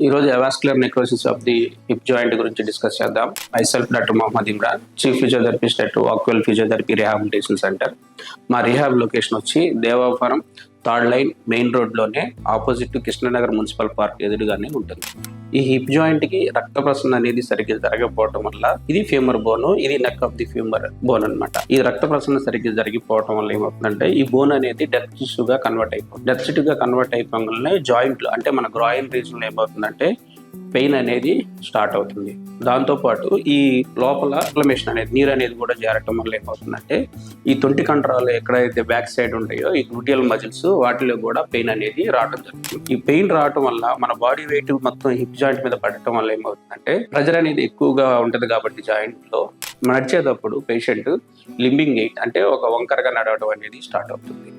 ఈరోజు avascular necrosis of the hip joint గురించి discuss చేద్దాం. Myself doctor Mohammed Imran, chief physiotherapist at Walkwell physiotherapy rehabilitation centre. మా rehab location వచ్చి Devapuram third line main రోడ్లోనే opposite to Krishnanagar municipal park ఎదురుగానే ఉంటుంది. ఈ హిప్ జాయింట్ కి రక్త ప్రసరణ అనేది సరిగ్గా జరగకపోవడం వల్ల ఇది ఫ్యూమర్ బోన్, ఇది నెక్ ఆఫ్ ది ఫ్యూమర్ బోన్ అనమాట. ఈ రక్త ప్రసరణ సరిగ్గా జరిగిపోవడం వల్ల ఏమవుతుందంటే ఈ బోన్ అనేది డెత్ టిష్యూగా కన్వర్ట్ అయిపోతుంది. డెత్ టిష్యూగా కన్వర్ట్ అయిపోగానే జాయింట్లు అంటే మన గ్రాయిన్ రీజన్ లో ఏమవుతుందంటే పెయిన్ అనేది స్టార్ట్ అవుతుంది. దాంతోపాటు ఈ లోపల ఇన్ఫ్లమేషన్ అనేది నీరు అనేది కూడా చేరటం వల్ల ఏమవుతుందంటే ఈ తొంటి కండరాలు ఎక్కడైతే బ్యాక్ సైడ్ ఉంటాయో ఈ గ్లూటియల్ మజిల్స్ వాటిలో కూడా పెయిన్ అనేది రావడం జరుగుతుంది. ఈ పెయిన్ రావటం వల్ల మన బాడీ వెయిట్ మొత్తం హిప్ జాయింట్ మీద పడటం వల్ల ఏమవుతుందంటే ప్రెజర్ అనేది ఎక్కువగా ఉంటది కాబట్టి జాయింట్ లో నడిచేటప్పుడు పేషెంట్ లింబింగ్ గైట్ అంటే ఒక వంకరగా నడవడం అనేది స్టార్ట్ అవుతుంది.